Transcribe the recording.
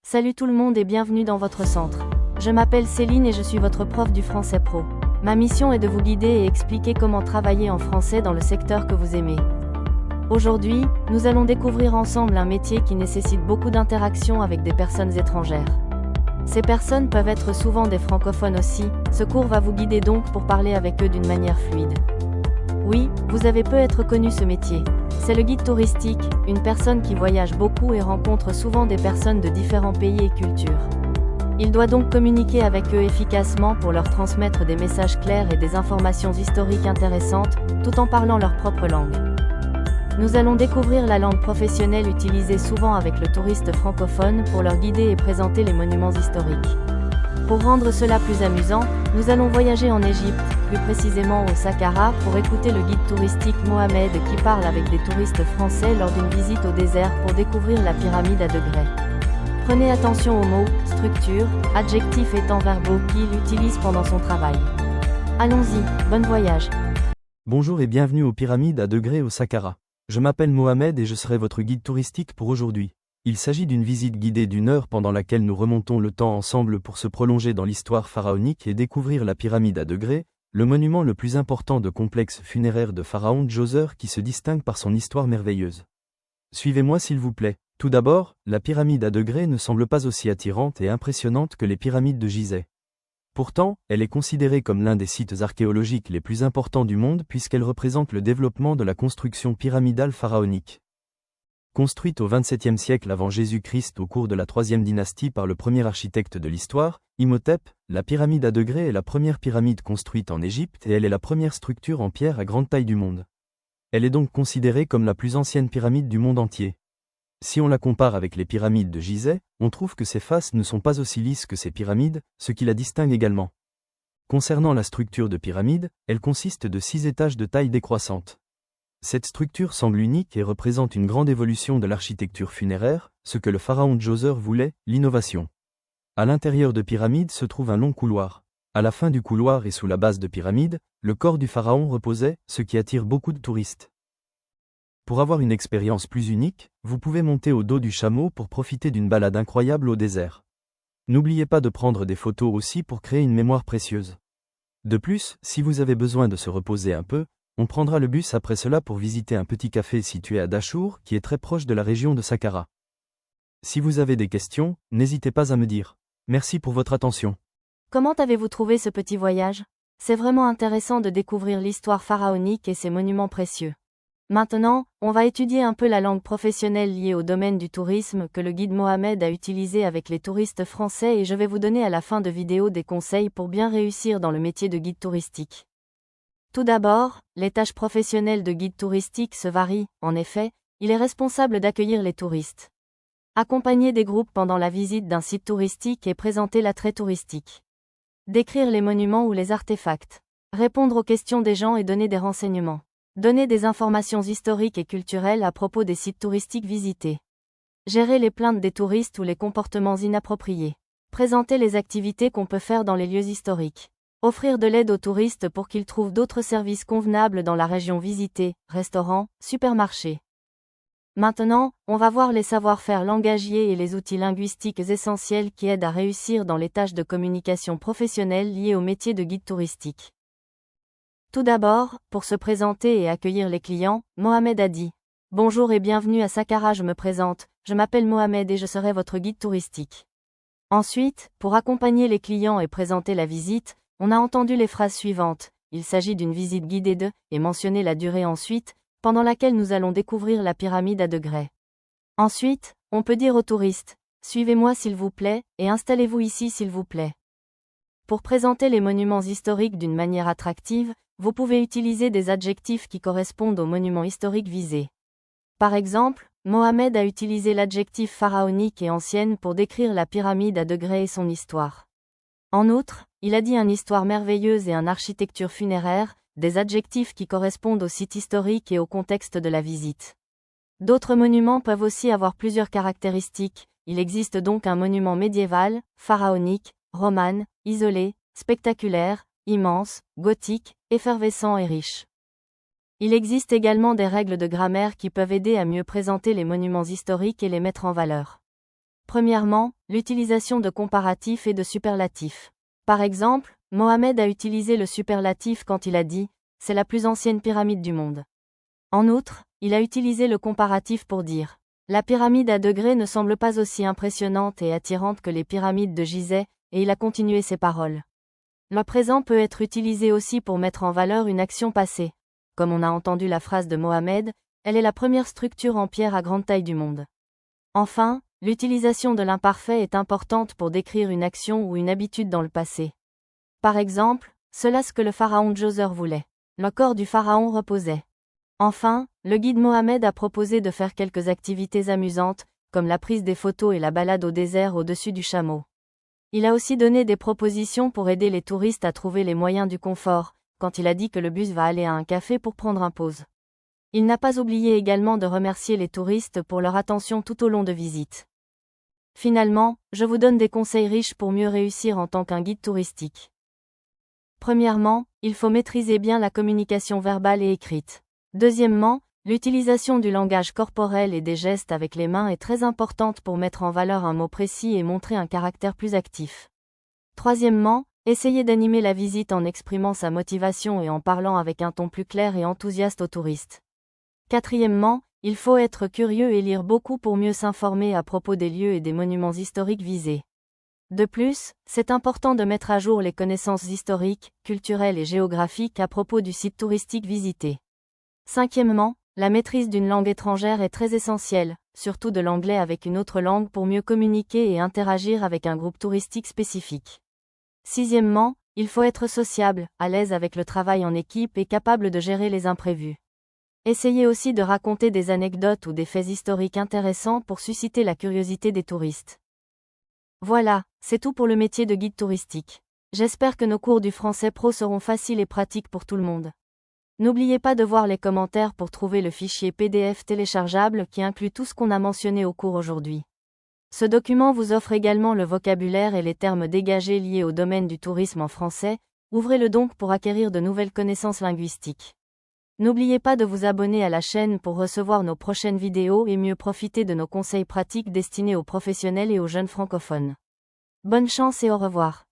Salut tout le monde et bienvenue dans votre centre. Je m'appelle Céline et je suis votre prof du français pro. Ma mission est de vous guider et expliquer comment travailler en français dans le secteur que vous aimez. Aujourd'hui, nous allons découvrir ensemble un métier qui nécessite beaucoup d'interactions avec des personnes étrangères. Ces personnes peuvent être souvent des francophones aussi, ce cours va vous guider donc pour parler avec eux d'une manière fluide. Oui, vous avez peut-être connu ce métier. C'est le guide touristique, une personne qui voyage beaucoup et rencontre souvent des personnes de différents pays et cultures. Il doit donc communiquer avec eux efficacement pour leur transmettre des messages clairs et des informations historiques intéressantes, tout en parlant leur propre langue. Nous allons découvrir la langue professionnelle utilisée souvent avec le touriste francophone pour leur guider et présenter les monuments historiques. Pour rendre cela plus amusant, nous allons voyager en Égypte, plus précisément au Saqqara, pour écouter le guide touristique Mohamed qui parle avec des touristes français lors d'une visite au désert pour découvrir la pyramide à degrés. Prenez attention aux mots, structures, adjectifs et temps verbaux qu'il utilise pendant son travail. Allons-y, bon voyage. Bonjour et bienvenue aux pyramides à degrés au Saqqara. Je m'appelle Mohamed et je serai votre guide touristique pour aujourd'hui. Il s'agit d'une visite guidée d'1 heure pendant laquelle nous remontons le temps ensemble pour se prolonger dans l'histoire pharaonique et découvrir la pyramide à degrés, le monument le plus important de complexe funéraire de Pharaon Djoser qui se distingue par son histoire merveilleuse. Suivez-moi s'il vous plaît. Tout d'abord, la pyramide à degrés ne semble pas aussi attirante et impressionnante que les pyramides de Gizeh. Pourtant, elle est considérée comme l'un des sites archéologiques les plus importants du monde puisqu'elle représente le développement de la construction pyramidale pharaonique. Construite au XXVIIe siècle avant Jésus-Christ au cours de la IIIe dynastie par le premier architecte de l'histoire, Imhotep, la pyramide à degrés est la première pyramide construite en Égypte et elle est la première structure en pierre à grande taille du monde. Elle est donc considérée comme la plus ancienne pyramide du monde entier. Si on la compare avec les pyramides de Gizeh, on trouve que ses faces ne sont pas aussi lisses que ces pyramides, ce qui la distingue également. Concernant la structure de pyramide, elle consiste de 6 étages de taille décroissante. Cette structure semble unique et représente une grande évolution de l'architecture funéraire, ce que le pharaon Djoser voulait, l'innovation. À l'intérieur de pyramide se trouve un long couloir. À la fin du couloir et sous la base de pyramide, le corps du pharaon reposait, ce qui attire beaucoup de touristes. Pour avoir une expérience plus unique, vous pouvez monter au dos du chameau pour profiter d'une balade incroyable au désert. N'oubliez pas de prendre des photos aussi pour créer une mémoire précieuse. De plus, si vous avez besoin de se reposer un peu, on prendra le bus après cela pour visiter un petit café situé à Dachour qui est très proche de la région de Saqqara. Si vous avez des questions, n'hésitez pas à me dire. Merci pour votre attention. Comment avez-vous trouvé ce petit voyage? C'est vraiment intéressant de découvrir l'histoire pharaonique et ses monuments précieux. Maintenant, on va étudier un peu la langue professionnelle liée au domaine du tourisme que le guide Mohamed a utilisé avec les touristes français et je vais vous donner à la fin de vidéo des conseils pour bien réussir dans le métier de guide touristique. Tout d'abord, les tâches professionnelles de guide touristique se varient, en effet, il est responsable d'accueillir les touristes. Accompagner des groupes pendant la visite d'un site touristique et présenter l'attrait touristique. Décrire les monuments ou les artefacts. Répondre aux questions des gens et donner des renseignements. Donner des informations historiques et culturelles à propos des sites touristiques visités. Gérer les plaintes des touristes ou les comportements inappropriés. Présenter les activités qu'on peut faire dans les lieux historiques. Offrir de l'aide aux touristes pour qu'ils trouvent d'autres services convenables dans la région visitée, restaurants, supermarchés. Maintenant, on va voir les savoir-faire langagiers et les outils linguistiques essentiels qui aident à réussir dans les tâches de communication professionnelle liées au métier de guide touristique. Tout d'abord, pour se présenter et accueillir les clients, Mohamed a dit « Bonjour et bienvenue à Saqqara, je me présente, je m'appelle Mohamed et je serai votre guide touristique. » Ensuite, pour accompagner les clients et présenter la visite, on a entendu les phrases suivantes, il s'agit d'une visite guidée de, et mentionner la durée ensuite, pendant laquelle nous allons découvrir la pyramide à degrés. Ensuite, on peut dire aux touristes, suivez-moi s'il vous plaît, et installez-vous ici s'il vous plaît. Pour présenter les monuments historiques d'une manière attractive, vous pouvez utiliser des adjectifs qui correspondent aux monuments historiques visés. Par exemple, Mohamed a utilisé l'adjectif pharaonique et ancienne pour décrire la pyramide à degrés et son histoire. En outre, il a dit une histoire merveilleuse et une architecture funéraire, des adjectifs qui correspondent au site historique et au contexte de la visite. D'autres monuments peuvent aussi avoir plusieurs caractéristiques, il existe donc un monument médiéval, pharaonique, roman, isolé, spectaculaire, immense, gothique, effervescent et riche. Il existe également des règles de grammaire qui peuvent aider à mieux présenter les monuments historiques et les mettre en valeur. Premièrement, l'utilisation de comparatifs et de superlatifs. Par exemple, Mohamed a utilisé le superlatif quand il a dit « c'est la plus ancienne pyramide du monde ». En outre, il a utilisé le comparatif pour dire « la pyramide à degrés ne semble pas aussi impressionnante et attirante que les pyramides de Gizeh », et il a continué ses paroles. Le présent peut être utilisé aussi pour mettre en valeur une action passée. Comme on a entendu la phrase de Mohamed, elle est la première structure en pierre à grande taille du monde. Enfin, l'utilisation de l'imparfait est importante pour décrire une action ou une habitude dans le passé. Par exemple, cela ce que le pharaon Djoser voulait. Le corps du pharaon reposait. Enfin, le guide Mohamed a proposé de faire quelques activités amusantes, comme la prise des photos et la balade au désert au-dessus du chameau. Il a aussi donné des propositions pour aider les touristes à trouver les moyens du confort, quand il a dit que le bus va aller à un café pour prendre un pause. Il n'a pas oublié également de remercier les touristes pour leur attention tout au long de visite. Finalement, je vous donne des conseils riches pour mieux réussir en tant qu'un guide touristique. Premièrement, il faut maîtriser bien la communication verbale et écrite. Deuxièmement, l'utilisation du langage corporel et des gestes avec les mains est très importante pour mettre en valeur un mot précis et montrer un caractère plus actif. Troisièmement, essayez d'animer la visite en exprimant sa motivation et en parlant avec un ton plus clair et enthousiaste aux touristes. Quatrièmement, il faut être curieux et lire beaucoup pour mieux s'informer à propos des lieux et des monuments historiques visés. De plus, c'est important de mettre à jour les connaissances historiques, culturelles et géographiques à propos du site touristique visité. Cinquièmement, la maîtrise d'une langue étrangère est très essentielle, surtout de l'anglais avec une autre langue pour mieux communiquer et interagir avec un groupe touristique spécifique. Sixièmement, il faut être sociable, à l'aise avec le travail en équipe et capable de gérer les imprévus. Essayez aussi de raconter des anecdotes ou des faits historiques intéressants pour susciter la curiosité des touristes. Voilà, c'est tout pour le métier de guide touristique. J'espère que nos cours du français pro seront faciles et pratiques pour tout le monde. N'oubliez pas de voir les commentaires pour trouver le fichier PDF téléchargeable qui inclut tout ce qu'on a mentionné au cours aujourd'hui. Ce document vous offre également le vocabulaire et les termes dégagés liés au domaine du tourisme en français, ouvrez-le donc pour acquérir de nouvelles connaissances linguistiques. N'oubliez pas de vous abonner à la chaîne pour recevoir nos prochaines vidéos et mieux profiter de nos conseils pratiques destinés aux professionnels et aux jeunes francophones. Bonne chance et au revoir.